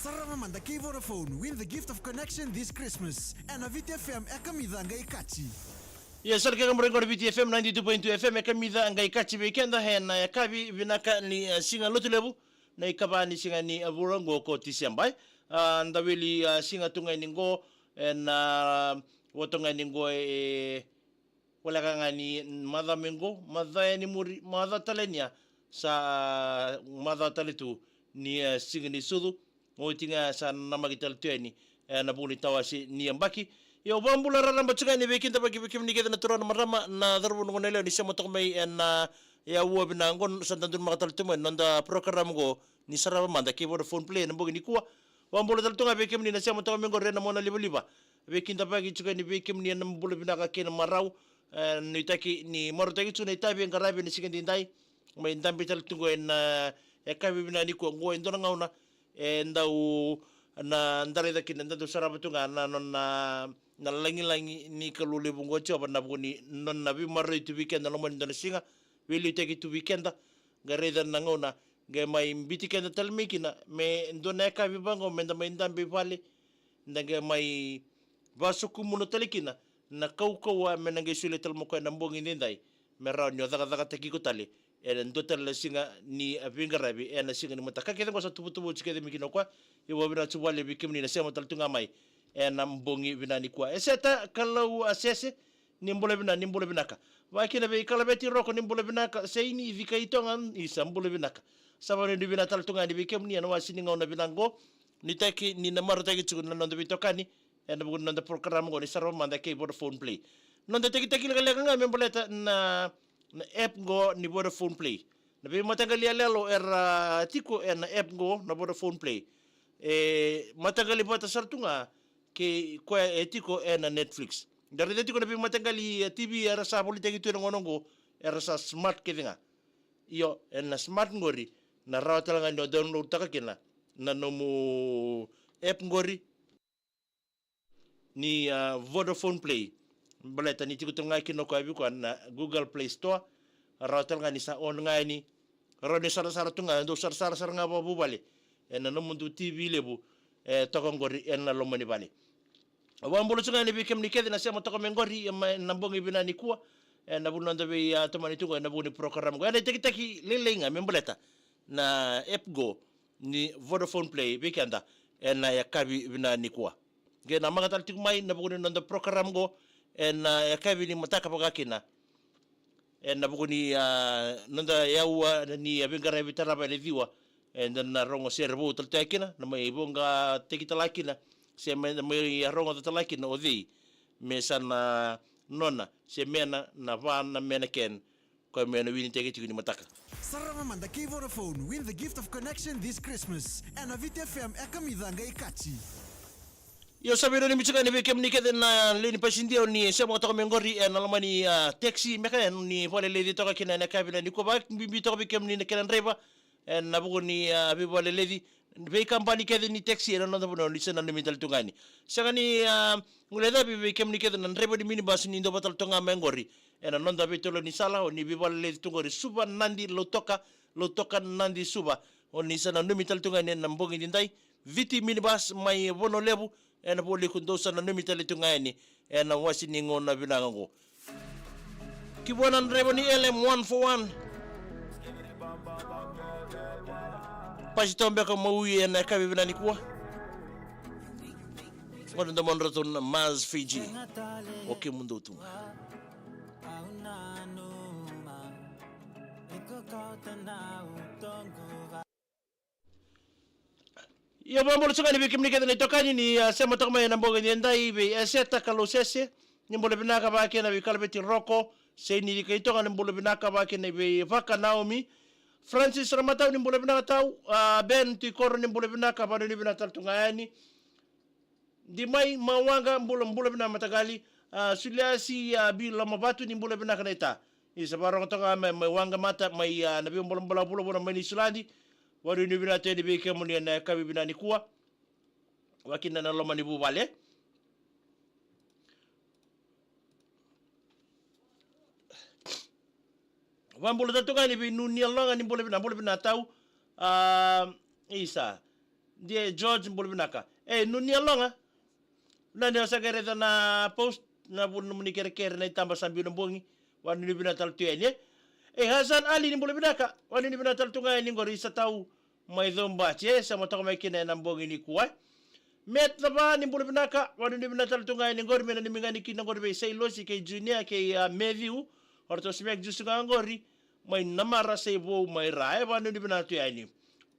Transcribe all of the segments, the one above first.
Sarava Mada Vodafone win the gift of connection this Christmas. And a VTFM ekamidha ngai kachi. Yes, sir, kaya mrengo na VTFM 92.2 FM ekamidha ngai kachi weekenda hena yakabi vinaka ni singa lotulebu na ikaba ni singa ni avurango ko tisembai. Ndawili singa tunga ningo na wotonga ningo wala kanga ni madha mengo madha ni muri madha talenia sa madha taletu ni singa ni sudu ngotinga sa namagital tueni na buni tawasi ni ambaki yo bambula raramba tsuga ni bekinda baki bekim ni keda natural marama na darbu ngonelo ni samo tokmai na ya uwa binangon santandun makatal tumen nanda program go ni Sarava Mada Vodafone play na bogi ni kuwa bambula taltunga bekim ni na samo tokmai go rena mona liba bekinda baki tsuga ni bekim ni na mbula binaka kena marau ni taki ni marutaki tsuna itabi ngarabi ni sikindi ndai mai ndambi taltungo na yakabi binani ko ngo endona ngauna ndau na ndare da kin nda Sarava tunga na langi ni kalule bungo choba na buni non na bi marre tu weekend na lomo ndona singa wili take tu weekend gare da ngona ge mai mbiti kenda talmikina me ndona ka bi bango menda mai ndambi pale ndage mai basuku muno talikina na kaukawa menange sule talmoko na mbongi ndai me rawnyo daga taki ko tali ndotal la singa ni avingarabi na singa ni mataka kede ko sa tubu chikede mikino kwa yo bina chuwale bikimni na sema taltunga mai na mbongi binani kwa eseta kalau asese nimbole binaka wakina be kalabeti roko nimbole binaka seini vika itonga isa mbole binaka sabane ni binatal tunga ni bikimni na wasini ngona binango nitaki ni na marutaki chukuna nondo bitokani na bugun nondo program go ni Sarava Mada Vodafone play nondo teki lega memboleta na app go ni Vodafone play na be matagali lelo era tiko na app go na Vodafone play matagali bata sartunga ke kwa etiko na Netflix dari tiko na be matagali TV era sa politik itu ngonongo era sa smart kedinga iyo na smart ngori na rawtal nga no download takakina na nomu app ngori ni Vodafone play baleta ni tiko tunga kino ko abi ko na Google Play Store rawtal nga ni sa on nga ni rone sara tunga do sara nga babu bale na nomundu TV lebu tokongori na lomani bale wambolo tsunga ni bikem ni kede na sema tokomengori na mbongi binani kuwa na bunanda be tomani tunga na buni program go na teki lelenga memboleta na app go ni Vodafone play bikanda na yakabi binani kuwa ge na magatal tikmai na buni nanda program go na yakabi ni mataka pagakina na buni nanda yawa ni abingara bitaraba le diwa na rongo servo taltakina na mai bonga tekitalakina se mai rongo talakina odi me sana nona se mena na vana mena ken ko mena wini tekiti ni mataka. Sarava Mada Vodafone win the gift of connection this Christmas and a VTFM ekamidha ngai kachi. Yo sabiro ni michika ni bekem ni kede na leni pasindio ni sema to mengori na lamani taxi meka ni pole ledi to kina na kabina ni ko ba bimbi to bekem ni kena driver na bugo ni bibole ledi be company kede ni taxi na ndo no lisena ni mital tungani saka ni nguleda be bekem ni kede na driver di minibus ni ndo batal tunga mengori na ndo be tolo ni sala ni bibole ledi tungori suba nandi lotoka nandi suba oni sana no mital tungani na mbongi ndai viti minibus mai bono lebu na boli kundosa na numitali tungani na wasi ni ngona binango kibwana ndrebo ni LM141 pasitombe ko mauye na kabi binani kuwa ngona ndo monraton Maz Fiji oke mundo tu yo bambolo tsuga ni bikim ni kede ni tokani ni sema tokma na mbonga ni ndai be seta kalo sese ni mbolo binaka ba ke na bi kalbeti roko se ni ke itoka ni mbolo binaka ba ke na be vaka Naomi Francis Ramatau ni mbolo binaka tau Ben ti koro ni mbolo binaka ba ni binaka tungani di mai mawanga mbolo binaka matagali suliasi bi lamabatu ni mbolo binaka na ita isa barong toka mai wanga mata mai na bi mbolo bulo mai ni sulandi wari ni bina tedi be kemuni na kabi bina ni kuwa wakina na loma ni bubale wambolo tatuka ni binu ni longa ni bole bina tau isa dia George mbole binaka nunia longa na ne sagere na post na bun muni kere na tamba sambi no bongi wanu ni binatal tuene Hasan Ali ni mbole binaka wanu ni binatal tunga ni ngori sa tau mai domba che sama to mai kine na bongi ni kuai met ba ni mbole binaka wanu ni binatal tunga ni ngori mena ni mingani kina ngori be sei losi ke junior ke Matthew orto smek jusu ngori mai namara sei bo mai rae wanu ni binatal tuene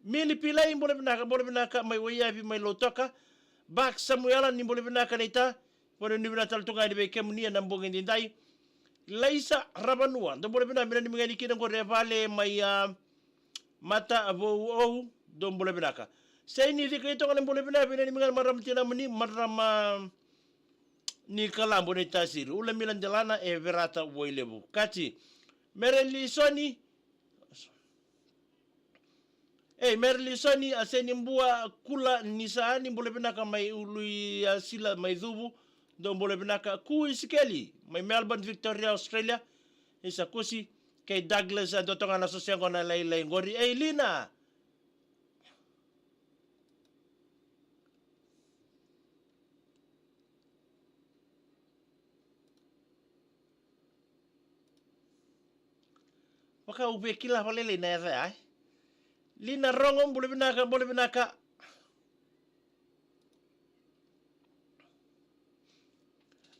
mili pilai mbole binaka mai wayavi mai lotoka bak Samuela ni mbole binaka nita wanu ni binatal tunga ni be kemnia na bongi ni dai Laisa Rabanua do mbole binaka ni mingani kina ngori vale mai mata avo do mbole binaka sei ni dike to ngani mbole binaka ni mingani maram tina mani maram ni kalambo ni tasir ula milan jalana verata woilebu kati Merlisoni Merlisoni aseni mbua kula nisani mbole binaka mai ului sila mai dhubu do mbole binaka ku isikeli mai Melbourne Victoria Australia isa kusi kay Douglas do tonga na sosya ko na laylay ngori Lina waka ube kila palele na ya Lina rongo mbole binaka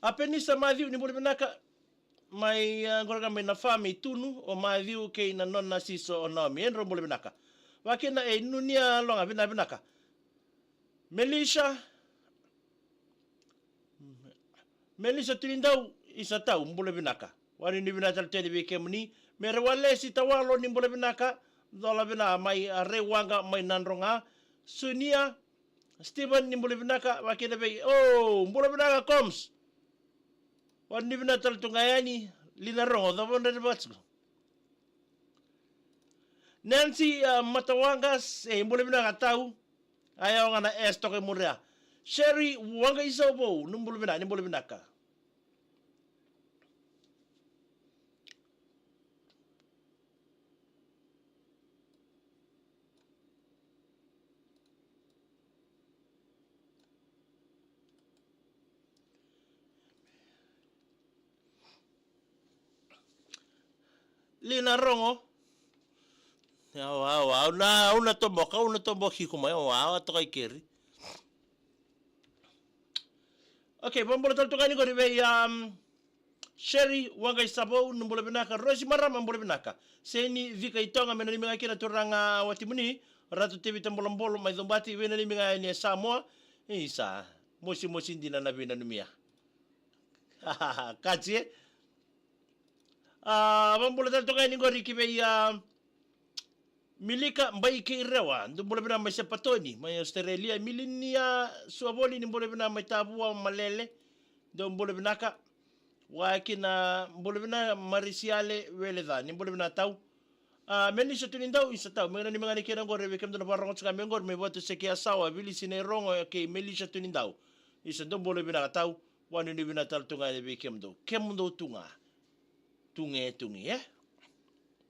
apenisa Matthew ni mbole binaka mai ngorga mai na fami tunu o Matthew ke na nonna siso onomi enro mbole binaka wakina nunia longa binaka Melissa tulindau isa tau mbole binaka wani ni binaka tedi beke muni mere wale si tawalo ni mbole binaka dola bina mai rewanga mai nanronga sunia Stephen ni mbole binaka wakina be mbole binaka comes wani binaka tungayani lina rongo do bonde batsko Nancy Matawangas mbole binaka tau aya ngana estoke muria Sherry wanga isobo numbole binaka Lina rongo una tomboki kuma toka ikeri okay bombolo tal tokani ko ribe Sherry wanga isabo numbole binaka Rosi marama mbole binaka seni vika itonga mena liminga kina turanga watimuni ratu TV tambolombolo mai zombati wena liminga ni Samoa isa mosi ndina na bina numia katie bombolo tal tokani ko rikibe milika mbai ke rewa ndumbole bina mai sepatoni mai Australia milinia suaboli ni mbole bina mai tabua malele do mbole binaka wakina mbole bina marisiale weleda ni mbole bina tau meni setulindau isatau mena ni mangani kena ngore bekem do barongo tsaka mengor me boto sekia sawa bili sine rongo ke meli setulindau isa do mbole bina tau wani ni bina tal tunga bekem do kem do tunga tunge